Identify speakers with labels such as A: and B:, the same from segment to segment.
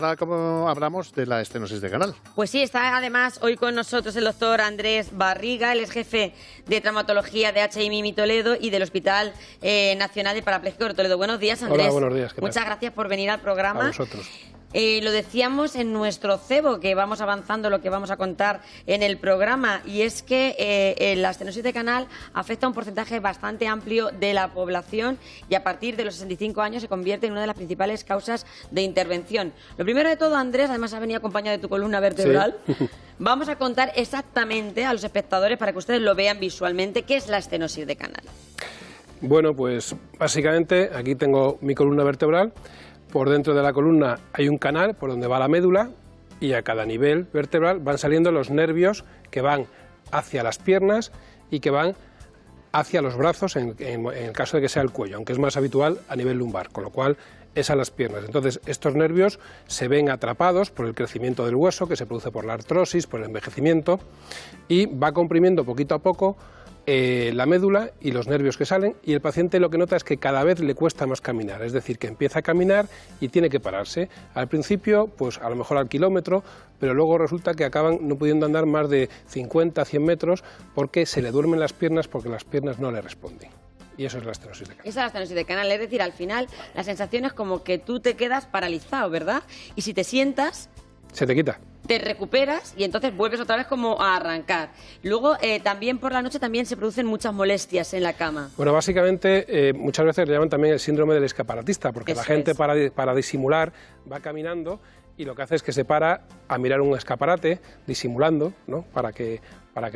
A: Ahora, ¿cómo hablamos de la estenosis de canal?
B: Pues sí, está además hoy con nosotros el doctor Andrés Barriga, él es jefe de traumatología de HI Toledo y del Hospital Nacional de Parapléjicos de Toledo. Buenos días, Andrés.
C: Hola, buenos días. ¿Qué tal?
B: Muchas gracias por venir al programa.
C: A vosotros.
B: Lo decíamos en nuestro cebo, que vamos avanzando lo que vamos a contar en el programa, y es que la estenosis de canal afecta a un porcentaje bastante amplio de la población y a partir de los 65 años se convierte en una de las principales causas de intervención. Lo primero de todo, Andrés, además ha venido acompañado de tu columna vertebral, sí. Vamos a contar exactamente a los espectadores, para que ustedes lo vean visualmente, qué es la estenosis de canal.
C: Bueno, pues básicamente aquí tengo mi columna vertebral. Por dentro de la columna hay un canal por donde va la médula y a cada nivel vertebral van saliendo los nervios que van hacia las piernas y que van hacia los brazos en el caso de que sea el cuello, aunque es más habitual a nivel lumbar, con lo cual es a las piernas. Entonces estos nervios se ven atrapados por el crecimiento del hueso que se produce por la artrosis, por el envejecimiento, y va comprimiendo poquito a poco la médula y los nervios que salen, y el paciente lo que nota es que cada vez le cuesta más caminar, es decir, que empieza a caminar y tiene que pararse. Al principio, pues a lo mejor al kilómetro, pero luego resulta que acaban no pudiendo andar más de 50, 100 metros porque se le duermen las piernas, porque las piernas no le responden. Y eso es la estenosis de canal.
B: Esa es la estenosis de canal, es decir, al final la sensación es como que tú te quedas paralizado, ¿verdad? Y si te sientas...
C: Se te quita.
B: Te recuperas y entonces vuelves otra vez como a arrancar. Luego, también por la noche también se producen muchas molestias en la cama.
C: Bueno, básicamente muchas veces le llaman también el síndrome del escaparatista, porque
B: Eso
C: la gente
B: es.
C: para disimular va caminando y lo que hace es que se para a mirar un escaparate disimulando, ¿no? Para que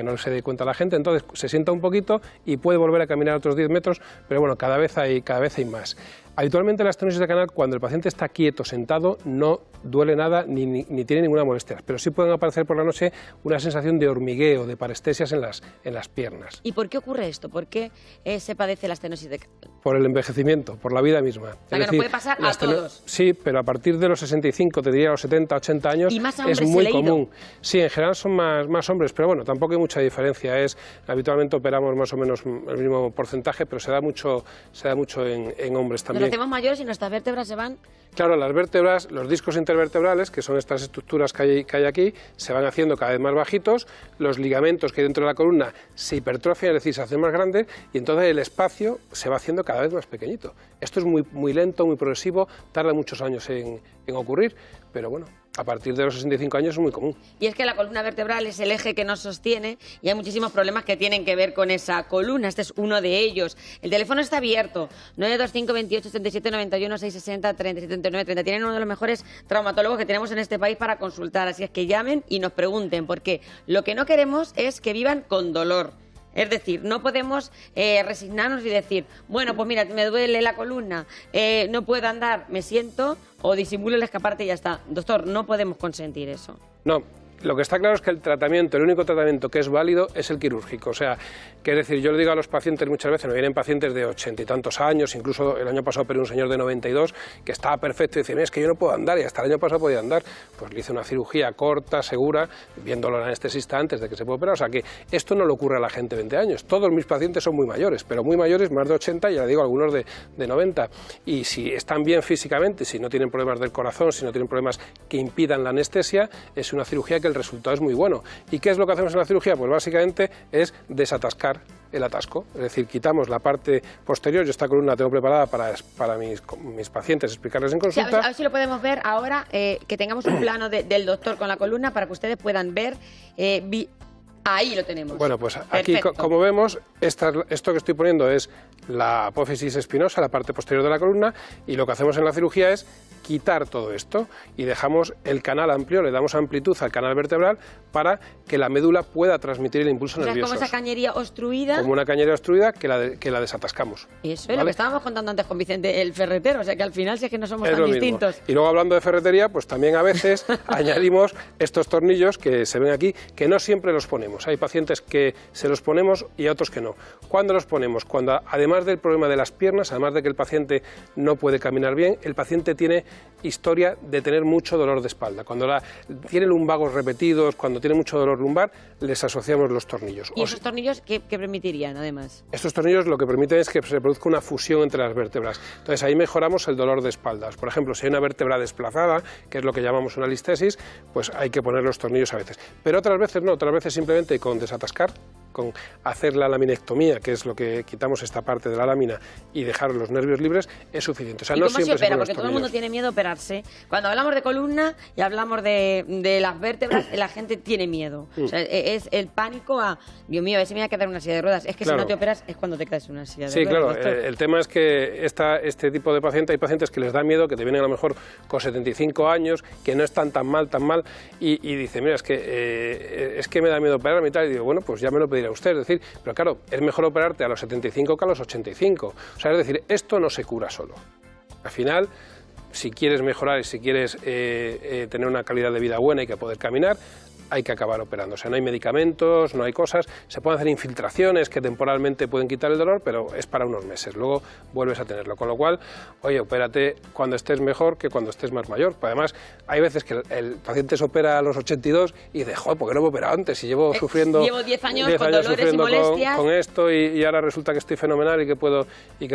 C: no se dé cuenta la gente. Entonces se sienta un poquito y puede volver a caminar otros 10 metros, pero bueno, cada vez hay más. Habitualmente la estenosis de canal, cuando el paciente está quieto, sentado, no duele nada ni tiene ninguna molestia, pero sí pueden aparecer por la noche una sensación de hormigueo, de parestesias en las piernas.
B: ¿Y por qué ocurre esto? ¿Por qué se padece la estenosis de canal?
C: Por el envejecimiento, por la vida misma.
B: O sea, que nos puede pasar a todos.
C: Sí, pero a partir de los 65, te diría los 70, 80 años,
B: ¿Y más hombres
C: es muy
B: he leído?
C: común. Sí, en general son más hombres, pero bueno, tampoco hay mucha diferencia. Habitualmente operamos más o menos el mismo porcentaje, pero se da mucho en hombres también.
B: Nos hacemos mayores y nuestras vértebras se van...
C: Claro, las vértebras, los discos intervertebrales, que son estas estructuras que hay aquí, se van haciendo cada vez más bajitos, los ligamentos que hay dentro de la columna se hipertrofian, es decir, se hacen más grandes, y entonces el espacio se va haciendo cada vez más pequeñito. Esto es muy lento, muy progresivo, tarda muchos años en ocurrir, pero bueno, a partir de los 65 años es muy común.
B: Y es que la columna vertebral es el eje que nos sostiene y hay muchísimos problemas que tienen que ver con esa columna. Este es uno de ellos. El teléfono está abierto, 925 28 77 91 660 37 39 30. Tienen uno de los mejores traumatólogos que tenemos en este país para consultar, así es que llamen y nos pregunten, porque lo que no queremos es que vivan con dolor. Es decir, no podemos resignarnos y decir, bueno, pues mira, me duele la columna, no puedo andar, me siento o disimulo el escaparate y ya está. Doctor, no podemos consentir eso.
C: No. Lo que está claro es que el único tratamiento que es válido es el quirúrgico. O sea, que es decir, yo le digo a los pacientes muchas veces, me vienen pacientes de 80 y tantos años, incluso el año pasado operé un señor de 92 que estaba perfecto y dice, es que yo no puedo andar, y hasta el año pasado podía andar. Pues le hice una cirugía corta, segura, viéndolo al anestesista antes de que se pueda operar. O sea, que esto no le ocurre a la gente de 20 años. Todos mis pacientes son muy mayores, pero muy mayores, más de 80, y ya digo, algunos de 90. Y si están bien físicamente, si no tienen problemas del corazón, si no tienen problemas que impidan la anestesia, es una cirugía que el resultado es muy bueno. ¿Y qué es lo que hacemos en la cirugía? Pues básicamente es desatascar el atasco, es decir, quitamos la parte posterior. Yo esta columna la tengo preparada para mis pacientes explicarles en consulta.
B: Sí, a ver si lo podemos ver ahora, que tengamos un plano del doctor con la columna para que ustedes puedan ver. Ahí lo tenemos.
C: Bueno, pues aquí, como vemos, esto que estoy poniendo es la apófisis espinosa, la parte posterior de la columna, y lo que hacemos en la cirugía es quitar todo esto y dejamos el canal amplio, le damos amplitud al canal vertebral para que la médula pueda transmitir el impulso nervioso.
B: Como esa cañería obstruida.
C: Como una cañería obstruida que la desatascamos.
B: Eso es lo que estábamos contando antes con Vicente, el ferretero, o sea que al final sí es que no somos tan distintos.
C: Y luego, hablando de ferretería, pues también a veces añadimos estos tornillos que se ven aquí, que no siempre los ponemos. ponemos. Hay pacientes que se los ponemos y a otros que no. ¿Cuándo los ponemos? Cuando, además del problema de las piernas, además de que el paciente no puede caminar bien, el paciente tiene historia de tener mucho dolor de espalda. Cuando tiene lumbagos repetidos, cuando tiene mucho dolor lumbar, les asociamos los tornillos.
B: ¿Y esos tornillos qué permitirían, además?
C: Estos tornillos lo que permiten es que se produzca una fusión entre las vértebras. Entonces ahí mejoramos el dolor de espaldas. Por ejemplo, si hay una vértebra desplazada, que es lo que llamamos una listesis, pues hay que poner los tornillos a veces. Pero otras veces no, otras veces simplemente con desatascar, con hacer la laminectomía, que es lo que quitamos esta parte de la lámina y dejar los nervios libres, es suficiente. O sea,
B: ¿Y
C: no
B: cómo
C: siempre
B: se opera?
C: ponen los
B: Porque todo el mundo
C: tornillos.
B: tiene miedo a operarse. Cuando hablamos de columna y hablamos de las vértebras, la gente tiene miedo. O sea, es el pánico a, Dios mío, a ver si me voy a quedar en una silla de ruedas. Es que
C: Claro.
B: si no te operas es cuando te quedas en una silla de
C: Sí,
B: ruedas.
C: claro,
B: doctor.
C: el tema es que este tipo de pacientes, hay pacientes que les da miedo, que te vienen a lo mejor con 75 años, que no están tan mal, y dice, mira, es que me da miedo operarme y tal, y digo, bueno, pues ya me lo pedirá usted, es decir, pero claro, es mejor operarte a los 75 que a los 85, o sea, es decir, esto no se cura solo. Al final, si quieres mejorar y si quieres tener una calidad de vida buena y que poder caminar, hay que acabar operando. O sea, no hay medicamentos, no hay cosas, se pueden hacer infiltraciones que temporalmente pueden quitar el dolor, pero es para unos meses, luego vuelves a tenerlo. Con lo cual, oye, opérate cuando estés mejor que cuando estés más mayor. Además, hay veces que el paciente se opera a los 82 y dice, joder, ¿por qué no me he operado antes? Si llevo sufriendo...
B: Llevo 10 años con dolores y
C: sufriendo
B: molestias.
C: con esto y ahora resulta que estoy fenomenal y que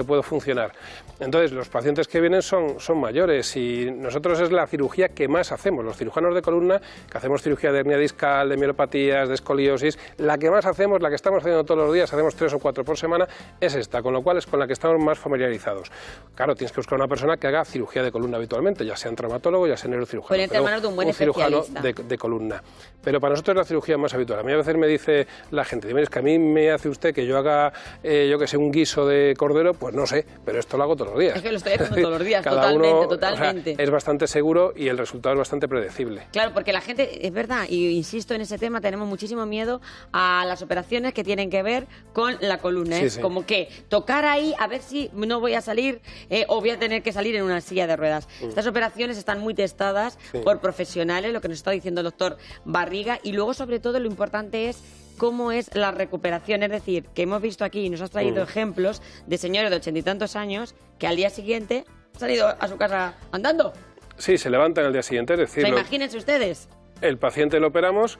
C: puedo funcionar. Entonces, los pacientes que vienen son mayores y nosotros es la cirugía que más hacemos. Los cirujanos de columna, que hacemos cirugía de hernia discal, de mielopatías, de escoliosis, la que más hacemos, la que estamos haciendo todos los días, hacemos 3 o 4 por semana, es esta, con lo cual es con la que estamos más familiarizados. Claro, tienes que buscar una persona que haga cirugía de columna habitualmente, ya sea un traumatólogo, ya sea neurocirujano.
B: Pueden echar mano de un buen
C: cirujano
B: especialista.
C: de columna. Pero para nosotros es la cirugía más habitual. A mí a veces me dice la gente, es que a mí me hace usted que yo haga, yo que sé, un guiso de cordero, pues no sé, pero esto lo hago todos los días.
B: Es que lo estoy haciendo todos los días,
C: Cada
B: totalmente,
C: uno,
B: totalmente.
C: O sea, es bastante seguro y el resultado es bastante predecible.
B: Claro, porque la gente, es verdad, y insisto en ese tema, tenemos muchísimo miedo a las operaciones que tienen que ver con la columna.
C: Sí,
B: es
C: sí.
B: como que tocar ahí a ver si no voy a salir o voy a tener que salir en una silla de ruedas. Estas operaciones están muy testadas por profesionales, lo que nos está diciendo el doctor Barriga, y luego sobre todo lo importante es cómo es la recuperación, es decir, que hemos visto aquí y nos has traído ejemplos de señores de 80 y tantos años que al día siguiente han ido a su casa andando.
C: Sí, se levantan al día siguiente, es
B: O
C: decir,
B: sea, imagínense ustedes.
C: el paciente lo operamos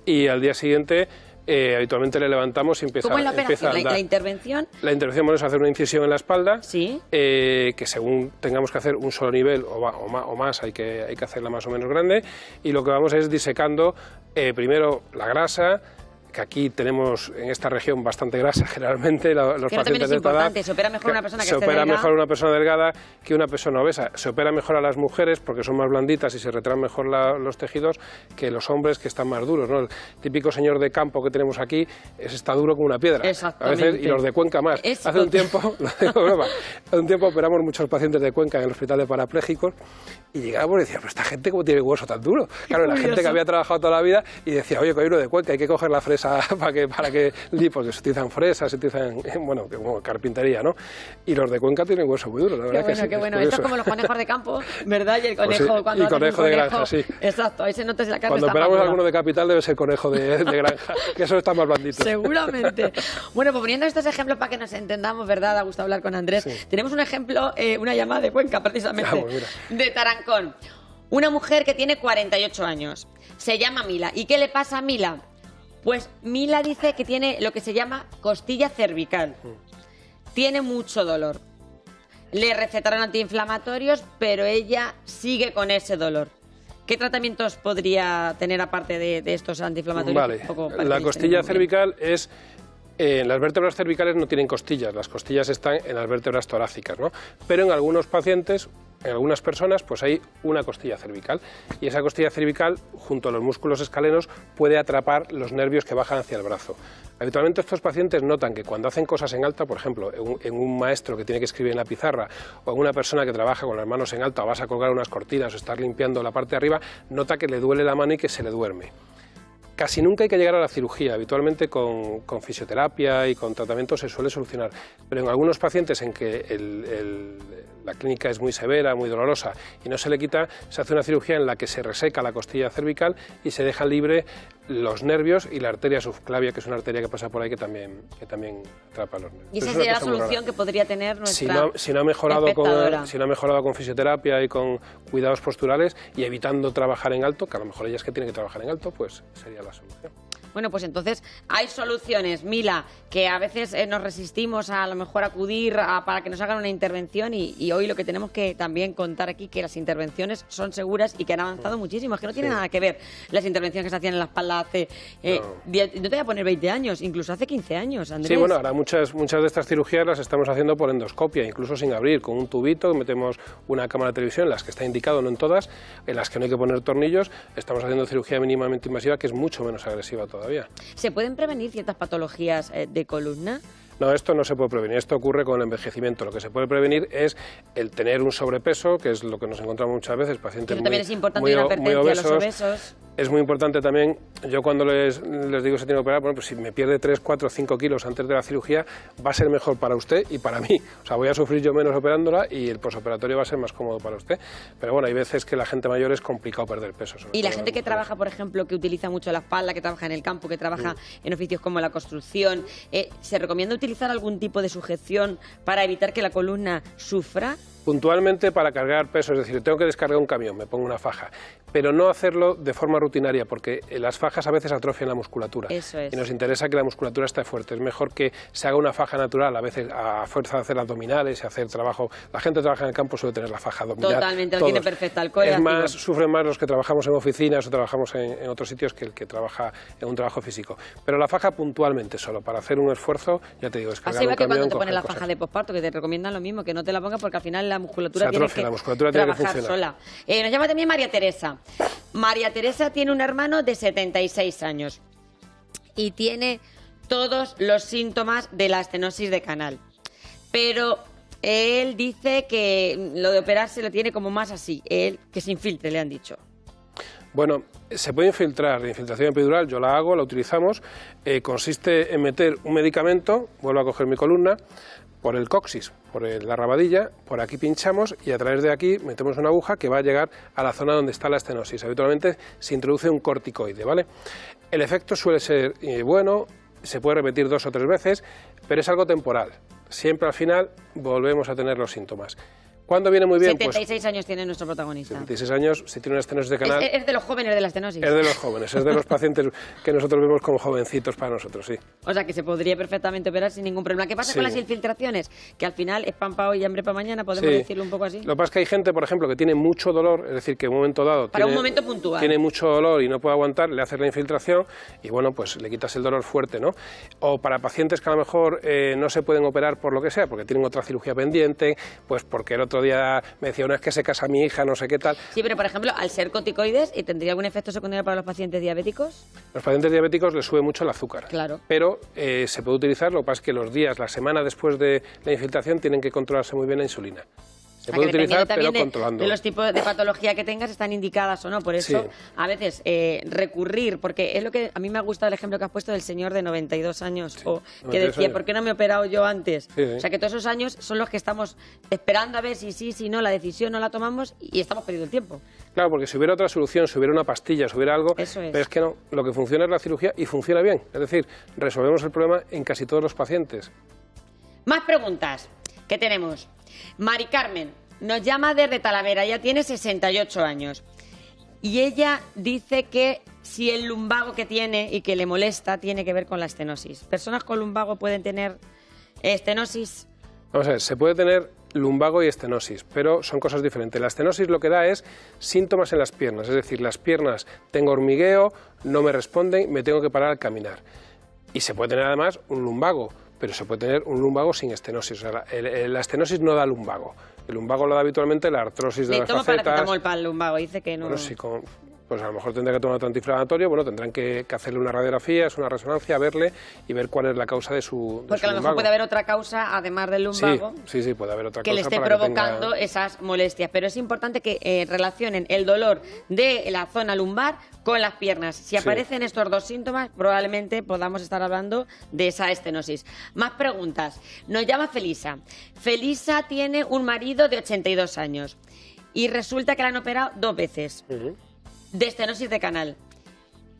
C: y al día siguiente habitualmente le levantamos y empieza
B: ¿Cómo es la
C: empieza a
B: operación?
C: andar.
B: La intervención.
C: La intervención bueno, es hacer una incisión en la espalda,
B: Sí.
C: que según tengamos que hacer un solo nivel o más, hay que hacerla más o menos grande, y lo que vamos es disecando primero la grasa, que aquí tenemos en esta región bastante grasa generalmente, los
B: Que no, también
C: pacientes
B: es
C: de esta edad.
B: importante, se opera mejor una persona que
C: se
B: esté
C: opera
B: delgada.
C: mejor una persona delgada que una persona obesa. Se opera mejor a las mujeres porque son más blanditas y se retraen mejor los tejidos que los hombres que están más duros, ¿no? El típico señor de campo que tenemos aquí está duro como una piedra.
B: Exactamente.
C: A veces, y los de Cuenca más.
B: Es
C: Hace un tiempo, lo digo en broma, hace un tiempo operamos muchos pacientes de Cuenca en el hospital de parapléjicos y llegábamos y decíamos, pero esta gente cómo tiene el hueso tan duro. Claro, la gente que había trabajado toda la vida y decía, oye, que hay uno de Cuenca, hay que coger la fresa para que porque se utilizan fresas, se utilizan, bueno, como carpintería, ¿no? Y los de Cuenca tienen hueso muy duro, la verdad que sí.
B: Qué bueno.
C: Es
B: Esto es
C: curioso.
B: como los conejos de campo, ¿verdad? Y el
C: Pues
B: conejo,
C: sí,
B: cuando
C: y
B: hacen
C: conejo
B: un
C: de granja, sí.
B: Exacto, ahí se nota si la carne
C: Cuando
B: está
C: operamos
B: madura.
C: alguno de capital debe ser conejo de granja, que eso está más blandito.
B: Seguramente. Bueno, pues poniendo estos ejemplos para que nos entendamos, ¿verdad? Da gusto hablar con Andrés.
C: Sí.
B: Tenemos un ejemplo, una llamada de Cuenca, precisamente,
C: Ah, pues mira.
B: de Tarancón. Una mujer que tiene 48 años. Se llama Mila. ¿Y qué le pasa a Mila? Pues Mila dice que tiene lo que se llama costilla cervical. Tiene mucho dolor. Le recetaron antiinflamatorios, pero ella sigue con ese dolor. ¿Qué tratamientos podría tener aparte de estos antiinflamatorios?
C: Vale,
B: Un poco para
C: la
B: que
C: costilla
B: estén bien.
C: cervical es... las vértebras cervicales no tienen costillas, las costillas están en las vértebras torácicas, ¿no? Pero en algunos pacientes, en algunas personas, pues hay una costilla cervical y esa costilla cervical, junto a los músculos escalenos, puede atrapar los nervios que bajan hacia el brazo. Habitualmente estos pacientes notan que cuando hacen cosas en alta, por ejemplo, en un maestro que tiene que escribir en la pizarra o en una persona que trabaja con las manos en alta o vas a colgar unas cortinas o estar limpiando la parte de arriba, nota que le duele la mano y que se le duerme. Casi nunca hay que llegar a la cirugía, habitualmente con fisioterapia y con tratamiento se suele solucionar, pero en algunos pacientes en que la clínica es muy severa, muy dolorosa y no se le quita, se hace una cirugía en la que se reseca la costilla cervical y se deja libre los nervios y la arteria subclavia, que es una arteria que pasa por ahí que también atrapa los nervios.
B: Y esa sería la solución que podría tener nuestra
C: si no ha mejorado
B: espectadora.
C: con fisioterapia y con cuidados posturales y evitando trabajar en alto, que a lo mejor ella es que tiene que trabajar en alto, pues sería la solución.
B: Bueno, pues entonces hay soluciones, Mila, que a veces nos resistimos a lo mejor acudir para que nos hagan una intervención y hoy lo que tenemos que también contar aquí que las intervenciones son seguras y que han avanzado muchísimo. Es que no tiene nada que ver las intervenciones que se hacían en la espalda hace, no te voy a poner 20 años, incluso hace 15 años, Andrés.
C: Sí, bueno, ahora muchas de estas cirugías las estamos haciendo por endoscopia, incluso sin abrir, con un tubito, metemos una cámara de televisión, en las que está indicado, no en todas, en las que no hay que poner tornillos, estamos haciendo cirugía mínimamente invasiva que es mucho menos agresiva todavía.
B: ¿Se pueden prevenir ciertas patologías de columna?
C: No, esto no se puede prevenir, esto ocurre con el envejecimiento. Lo que se puede prevenir es el tener un sobrepeso, que es lo que nos encontramos muchas veces, pacientes
B: pero también es importante una hipertensión a los obesos.
C: Es muy importante también, yo cuando les digo que se tiene que operar, bueno, pues si me pierde 3, 4, 5 kilos antes de la cirugía, va a ser mejor para usted y para mí. O sea, voy a sufrir yo menos operándola y el posoperatorio va a ser más cómodo para usted. Pero bueno, hay veces que la gente mayor es complicado perder peso.
B: Y la gente que trabaja, por ejemplo, que utiliza mucho la espalda, que trabaja en el campo, que trabaja en oficios como la construcción, ¿se recomienda utilizar algún tipo de sujeción para evitar que la columna sufra?
C: Puntualmente para cargar peso, es decir, tengo que descargar un camión, me pongo una faja, pero no hacerlo de forma rutinaria, porque las fajas a veces atrofian la musculatura.
B: Eso es.
C: Y nos interesa que la musculatura esté fuerte. Es mejor que se haga una faja natural, a veces a fuerza de hacer abdominales y hacer trabajo. La gente que trabaja en el campo suele tener la faja abdominal.
B: Totalmente, lo tiene perfecta, el core
C: es
B: activo.
C: más, sufren más los que trabajamos en oficinas o trabajamos en otros sitios que el que trabaja en un trabajo físico. Pero la faja puntualmente solo, para hacer un esfuerzo, ya te digo, descargar
B: así
C: un
B: va que
C: camión,
B: cuando te pones la
C: cosas.
B: faja de posparto, que te recomiendan lo mismo, que no te la pongas porque al final la musculatura tiene que
C: la musculatura tiene que
B: trabajar
C: funcionar.
B: sola. Nos llama también María Teresa. María Teresa tiene un hermano de 76 años y tiene todos los síntomas de la estenosis de canal. Pero él dice que lo de operarse lo tiene como más así, que se infiltre, le han dicho.
C: Bueno, se puede infiltrar, la infiltración epidural, yo la hago, la utilizamos, consiste en meter un medicamento, vuelvo a coger mi columna, por el coxis, por la rabadilla, por aquí pinchamos y a través de aquí metemos una aguja que va a llegar a la zona donde está la estenosis. Habitualmente se introduce un corticoide, ¿vale? El efecto suele ser bueno, se puede repetir 2 o 3 veces, pero es algo temporal. Siempre al final volvemos a tener los síntomas. ¿Cuándo viene muy bien?
B: 76 años tiene nuestro protagonista.
C: 76 años, si tiene una estenosis de canal...
B: Es de los jóvenes de la estenosis.
C: Es de los jóvenes, es de los pacientes que nosotros vemos como jovencitos para nosotros, sí.
B: O sea, que se podría perfectamente operar sin ningún problema. ¿Qué pasa con las infiltraciones? Que al final es pan para hoy y hambre para mañana, podemos decirlo un poco así.
C: Lo que pasa es que hay gente, por ejemplo, que tiene mucho dolor, es decir, que en un momento dado...
B: Para un momento puntual.
C: Tiene mucho dolor y no puede aguantar, le haces la infiltración y bueno, pues le quitas el dolor fuerte, ¿no? O para pacientes que a lo mejor no se pueden operar por lo que sea, porque tienen otra cirugía pendiente, pues porque el otro día me decía, no es que se casa mi hija, no sé qué tal.
B: Sí, pero por ejemplo, al ser corticoides, ¿tendría algún efecto secundario para los pacientes diabéticos?
C: Los pacientes diabéticos les sube mucho el azúcar.
B: Claro.
C: Pero se puede utilizar, lo que pasa es que los días, la semana después de la infiltración tienen que controlarse muy bien la insulina. Se puede utilizar, pero controlando.
B: De los tipos de patología que tengas están indicadas o no. Por eso, a veces, recurrir, porque es lo que a mí me ha gustado el ejemplo que has puesto del señor de 92 años, o que decía, ¿por qué no me he operado yo antes? O sea, que todos esos años son los que estamos esperando a ver si sí, si no, la decisión no la tomamos y estamos perdiendo el tiempo.
C: Claro, porque si hubiera otra solución, si hubiera una pastilla, si hubiera algo,
B: Eso es.
C: pero es que no, lo que funciona es la cirugía y funciona bien. Es decir, resolvemos el problema en casi todos los pacientes.
B: Más preguntas que tenemos. Mari Carmen nos llama desde Talavera, ella tiene 68 años y ella dice que si el lumbago que tiene y que le molesta tiene que ver con la estenosis. ¿Personas con lumbago pueden tener estenosis?
C: Vamos a ver, se puede tener lumbago y estenosis, pero son cosas diferentes. La estenosis lo que da es síntomas en las piernas, es decir, las piernas tengo hormigueo, no me responden, me tengo que parar al caminar. Y se puede tener además un lumbago, pero se puede tener un lumbago sin estenosis. O sea, la estenosis no da lumbago. El lumbago lo da habitualmente la artrosis de las facetas.
B: Le tomo paracetamol para el lumbago, dice que no.
C: Bueno, sí, pues a lo mejor tendrá que tomar otro antiinflamatorio, bueno, tendrán que hacerle una radiografía, es una resonancia, verle y ver cuál es la causa de su
B: Porque a lo mejor puede haber otra causa, además del lumbago,
C: sí, puede haber otra
B: que
C: causa
B: le esté
C: para
B: provocando esas molestias. Pero es importante que relacionen el dolor de la zona lumbar con las piernas. Si aparecen estos dos síntomas, probablemente podamos estar hablando de esa estenosis. Más preguntas. Nos llama Felisa. Felisa tiene un marido de 82 años y resulta que la han operado 2 veces de estenosis de canal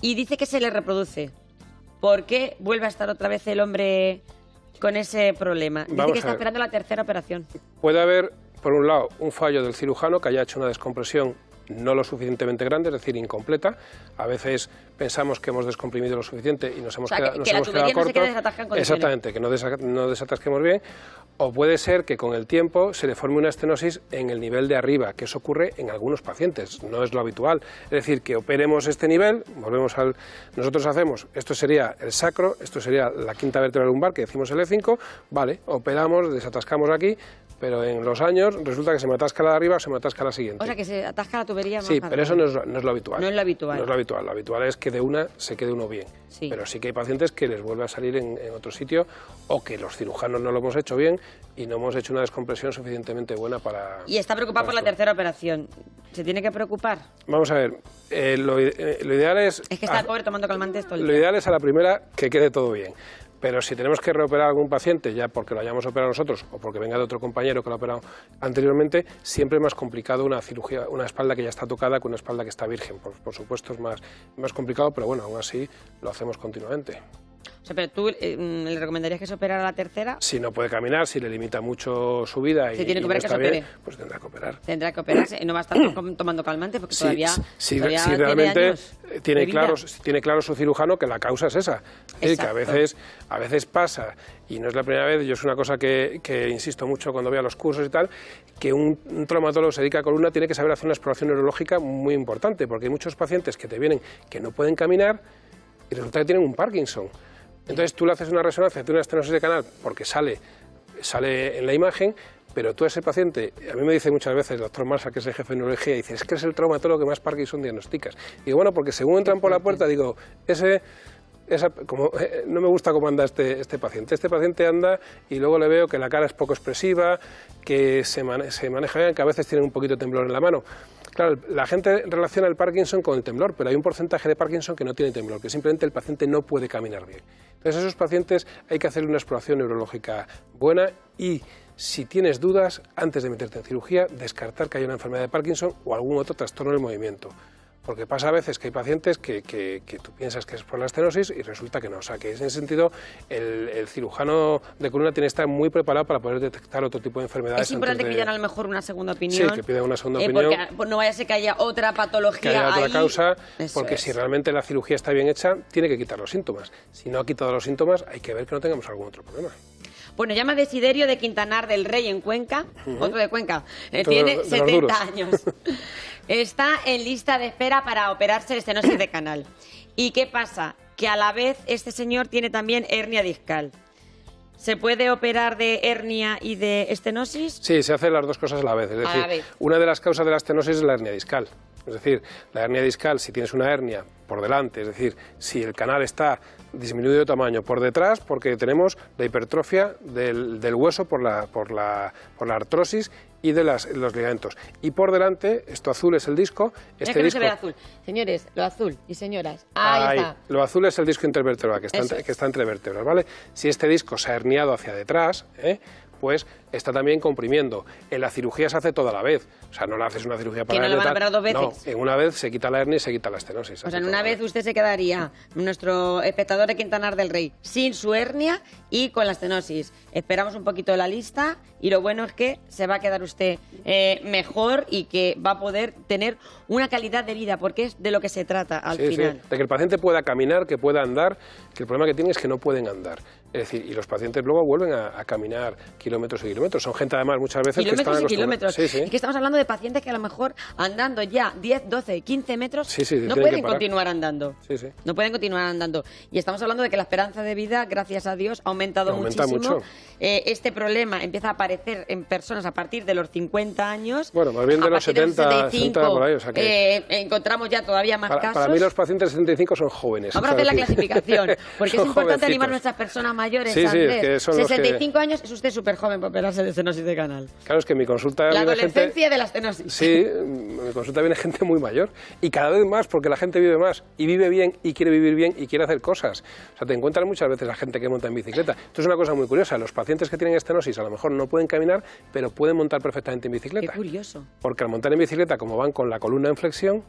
B: y dice que se le reproduce. ¿Por qué vuelve a estar otra vez el hombre con ese problema? Dice que está esperando la tercera operación.
C: Puede haber, por un lado, un fallo del cirujano que haya hecho una descompresión no lo suficientemente grande, es decir, incompleta. A veces pensamos que hemos descomprimido lo suficiente y nos hemos quedado cortos. Exactamente, que no desatasquemos bien. O puede ser que con el tiempo se le forme una estenosis en el nivel de arriba, que eso ocurre en algunos pacientes, no es lo habitual. Es decir, que operemos este nivel, nosotros hacemos, esto sería el sacro, esto sería la quinta vértebra lumbar, que decimos el E5, vale, operamos, desatascamos aquí, pero en los años resulta que se me atasca la de arriba o se me atasca la siguiente.
B: O sea, que se atasca la tubería más.
C: Sí, pero eso no es lo habitual.
B: No es lo habitual.
C: No es lo habitual. Lo habitual es que de una se quede uno bien. Sí. Pero sí que hay pacientes que les vuelve a salir en otro sitio o que los cirujanos no lo hemos hecho bien y no hemos hecho una descompresión suficientemente buena para...
B: Y está preocupado por la tercera operación. ¿Se tiene que preocupar?
C: Vamos a ver, lo ideal es...
B: Es que está el pobre tomando calmantes todo el
C: día. Lo ideal es a la primera que quede todo bien. Pero si tenemos que reoperar a algún paciente, ya porque lo hayamos operado nosotros o porque venga de otro compañero que lo ha operado anteriormente, siempre es más complicado una cirugía, una espalda que ya está tocada que una espalda que está virgen. Por supuesto es más complicado, pero bueno, aún así lo hacemos continuamente.
B: O sea, pero tú le recomendarías que se operara la tercera.
C: Si no puede caminar, si le limita mucho su vida y no está bien, pues tendrá que operar.
B: Tendrá que operarse y no va a estar tomando calmantes porque todavía
C: realmente tiene claro su cirujano que la causa es esa. Que a veces pasa, y no es la primera vez, yo es una cosa que insisto mucho cuando voy a los cursos y tal, que un traumatólogo que se dedica a columna tiene que saber hacer una exploración neurológica muy importante, porque hay muchos pacientes que te vienen que no pueden caminar y resulta que tienen un Parkinson. Entonces tú le haces una resonancia, tiene una estenosis de canal porque sale en la imagen, pero tú a ese paciente, a mí me dice muchas veces el doctor Marsa, que es el jefe de neurología, dice, es que es el traumatólogo que más Parkinson diagnosticas. Y digo, bueno, porque según entran por la puerta, digo, no me gusta cómo anda este paciente. Este paciente anda y luego le veo que la cara es poco expresiva, que se maneja bien, que a veces tiene un poquito de temblor en la mano. Claro, la gente relaciona el Parkinson con el temblor, pero hay un porcentaje de Parkinson que no tiene temblor, que simplemente el paciente no puede caminar bien. Entonces, a esos pacientes hay que hacer una exploración neurológica buena y, si tienes dudas, antes de meterte en cirugía, descartar que haya una enfermedad de Parkinson o algún otro trastorno del movimiento. Porque pasa a veces que hay pacientes que tú piensas que es por la estenosis y resulta que no. O sea, que en ese sentido el cirujano de columna tiene que estar muy preparado para poder detectar otro tipo de enfermedades.
B: Es importante que pidan a lo mejor una segunda opinión.
C: Sí, que pidan una segunda opinión.
B: Porque no vaya a ser que haya otra patología
C: que haya otra
B: ahí.
C: Causa, porque si realmente la cirugía está bien hecha, tiene que quitar los síntomas. Si no ha quitado los síntomas, hay que ver que no tengamos algún otro problema.
B: Bueno, llama Desiderio de Quintanar del Rey en Cuenca, otro de Cuenca, tiene 70 años. Está en lista de espera para operarse estenosis de canal. ¿Y qué pasa? Que a la vez este señor tiene también hernia discal. ¿Se puede operar de hernia y de estenosis?
C: Sí, se hacen las dos cosas a la vez. Es decir, una de las causas de la estenosis es la hernia discal. Es decir, la hernia discal, si tienes una hernia por delante, es decir, si el canal está disminuido de tamaño por detrás, porque tenemos la hipertrofia del hueso por la artrosis y de los ligamentos. Y por delante, esto azul es el disco.
B: Este disco... No se ve azul. Señores, lo azul y señoras. Ahí está.
C: Lo azul es el disco intervertebral, que está entre vértebras, ¿vale? Si este disco se ha herniado hacia detrás, pues está también comprimiendo. En la cirugía se hace toda la vez. O sea, no le haces una cirugía para
B: ¿Que no le van a operar 2 veces?
C: No, en una vez se quita la hernia y se quita la estenosis.
B: O sea, en una vez usted se quedaría, nuestro espectador de Quintanar del Rey, sin su hernia y con la estenosis. Esperamos un poquito la lista y lo bueno es que se va a quedar usted mejor y que va a poder tener una calidad de vida, porque es de lo que se trata al final.
C: Sí, de que el paciente pueda caminar, que pueda andar, que el problema que tiene es que no pueden andar. Es decir, y los pacientes luego vuelven a caminar kilómetros y kilómetros. Son gente, además, muchas veces que están acostumbrados.
B: Kilómetros.
C: Sí, sí.
B: Es que estamos hablando de pacientes que a lo mejor andando ya 10, 12, 15 metros no
C: tienen
B: pueden
C: que parar.
B: continuar andando.
C: Sí, sí.
B: No pueden continuar andando. Y estamos hablando de que la esperanza de vida, gracias a Dios, ha aumentado
C: Aumenta
B: muchísimo.
C: mucho.
B: Este problema empieza a aparecer en personas a partir de los 50 años.
C: Bueno, más bien de
B: A
C: los
B: partir
C: 70,
B: 65,
C: 70 por ahí. O sea que
B: encontramos ya todavía más casos.
C: para mí los pacientes de 75 son jóvenes.
B: Vamos a hacer la clasificación, porque es importante animar a nuestras personas mayores.
C: Sí, sí,
B: Andrés.
C: es que son los
B: 65 años es usted súper joven para operarse de estenosis de canal.
C: Claro, es que en mi consulta
B: La
C: viene
B: adolescencia
C: gente...
B: de la estenosis.
C: Sí, en mi consulta viene gente muy mayor y cada vez más, porque la gente vive más y vive bien y quiere vivir bien y quiere hacer cosas. O sea, te encuentras muchas veces la gente que monta en bicicleta. Esto es una cosa muy curiosa. Los pacientes que tienen estenosis a lo mejor no pueden caminar, pero pueden montar perfectamente en bicicleta.
B: Qué curioso.
C: Porque al montar en bicicleta, como van con la columna en flexión,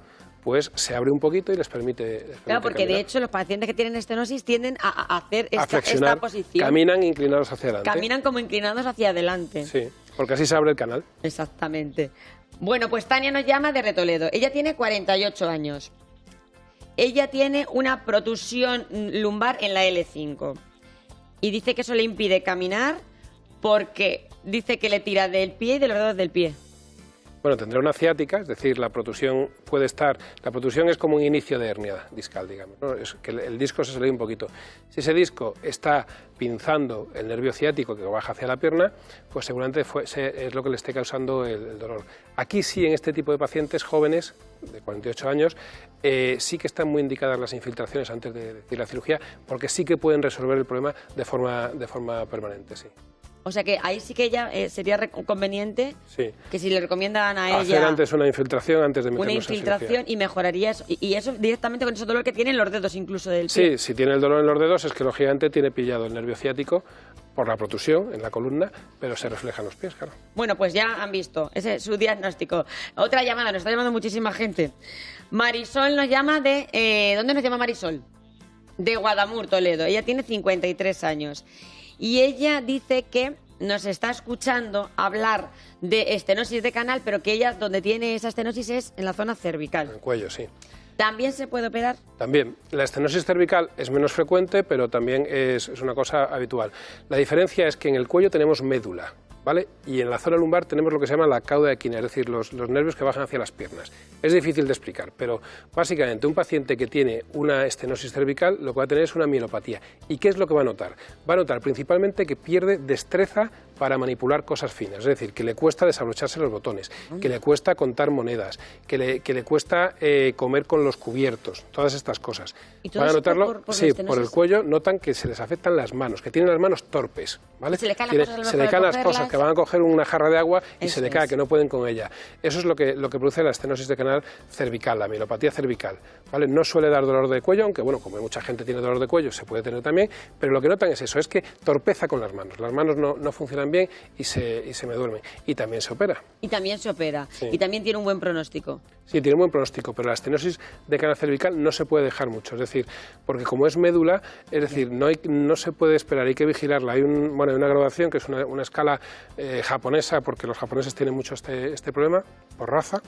C: pues se abre un poquito y les permite
B: Claro, porque
C: caminar.
B: de hecho los pacientes que tienen estenosis tienden a hacer
C: A
B: esta
C: flexionar,
B: posición.
C: caminan inclinados hacia adelante.
B: Caminan como inclinados hacia adelante.
C: Sí, porque así se abre el canal.
B: Exactamente. Bueno, pues Tania nos llama de Retoledo. Ella tiene 48 años. Ella tiene una protusión lumbar en la L5. Y dice que eso le impide caminar porque dice que le tira del pie y de los dedos del pie.
C: Bueno, tendrá una ciática, es decir, la protusión puede estar... La protusión es como un inicio de hernia discal, digamos, ¿no? Es que el disco se sale un poquito. Si ese disco está pinzando el nervio ciático que baja hacia la pierna, pues seguramente es lo que le esté causando el dolor. Aquí sí, en este tipo de pacientes jóvenes, de 48 años, sí que están muy indicadas las infiltraciones antes de decir la cirugía, porque sí que pueden resolver el problema de forma permanente, sí.
B: O sea que ahí sí que ella sería conveniente que si le recomiendan a ella...
C: Hacer antes una infiltración antes de meternos
B: una
C: en
B: infiltración
C: cirugía.
B: y mejoraría eso. Y eso directamente con ese dolor que tienen los dedos incluso del pie.
C: Sí, si tiene el dolor en los dedos es que lógicamente tiene pillado el nervio ciático por la protusión en la columna, pero se refleja en los pies, claro.
B: Bueno, pues ya han visto, ese es su diagnóstico. Otra llamada, nos está llamando muchísima gente. Marisol nos llama de... ¿dónde nos llama Marisol? De Guadamur, Toledo. Ella tiene 53 años. Y ella dice que nos está escuchando hablar de estenosis de canal, pero que ella donde tiene esa estenosis es en la zona cervical.
C: En el cuello, sí.
B: ¿También se puede operar?
C: También. La estenosis cervical es menos frecuente, pero también es una cosa habitual. La diferencia es que en el cuello tenemos médula, ¿vale? Y en la zona lumbar tenemos lo que se llama la cauda equina, es decir, los nervios que bajan hacia las piernas. Es difícil de explicar, pero básicamente un paciente que tiene una estenosis cervical lo que va a tener es una mielopatía. ¿Y qué es lo que va a notar? Va a notar principalmente que pierde destreza para manipular cosas finas, es decir, que le cuesta desabrocharse los botones, que le cuesta contar monedas, que le cuesta comer con los cubiertos, todas estas cosas.
B: ¿Y todo
C: Van a
B: esto
C: notarlo,
B: por
C: sí,
B: estenosis?
C: por el cuello notan que se les afectan las manos, que tienen las manos torpes, ¿vale?
B: Se le caen las cosas, a lo
C: Se
B: mejor,
C: le caen
B: al
C: las cosas,
B: cogerlas.
C: que van a coger una jarra de agua y
B: Eso
C: se le cae,
B: es.
C: que no pueden con ella. Eso es lo que produce la estenosis de canal cervical, la mielopatía cervical, ¿vale? No suele dar dolor de cuello, aunque bueno, como mucha gente tiene dolor de cuello, se puede tener también, pero lo que notan es eso, es que torpeza con las manos no funcionan bien y se me duermen. Y también se opera.
B: Y también se opera.
C: Sí.
B: Y también tiene un buen pronóstico.
C: Sí, tiene un buen pronóstico, pero la estenosis de canal cervical no se puede dejar mucho, es decir, porque como es médula, es decir, no se puede esperar, hay que vigilarla. Hay una graduación que es una escala japonesa, porque los japoneses tienen mucho este problema, por raza,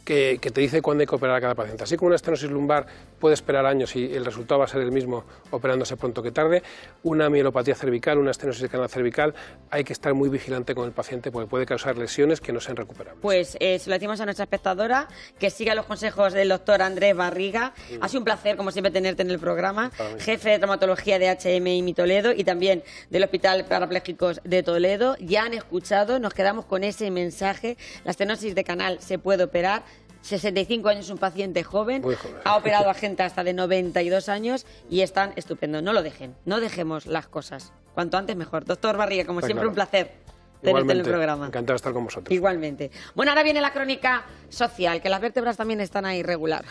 C: que te dice cuándo hay que operar a cada paciente. Así como una estenosis lumbar puede esperar años y el resultado va a ser el mismo operándose pronto que tarde, una mielopatía cervical, una estenosis de canal cervical, hay que estar muy vigilante con el paciente porque puede causar lesiones que no sean recuperables.
B: Pues se lo decimos a nuestra espectadora, que siga los consejos del doctor Andrés Barriga. Ha sido un placer, como siempre, tenerte en el programa. Jefe de traumatología de HMI Toledo y también del Hospital Parapléjicos de Toledo. Ya han escuchado, nos quedamos con ese mensaje. La estenosis de canal se puede operar. 65 años, un paciente joven,
C: Muy joven.
B: ha operado a gente hasta de 92 años y están estupendos. No lo dejen, no dejemos las cosas. Cuanto antes mejor. Doctor Barriga, como
C: Está
B: siempre,
C: claro.
B: un placer tenerte
C: Igualmente,
B: en el programa.
C: encantado de estar con vosotros.
B: Igualmente. Bueno, ahora viene la crónica social, que las vértebras también están ahí regular.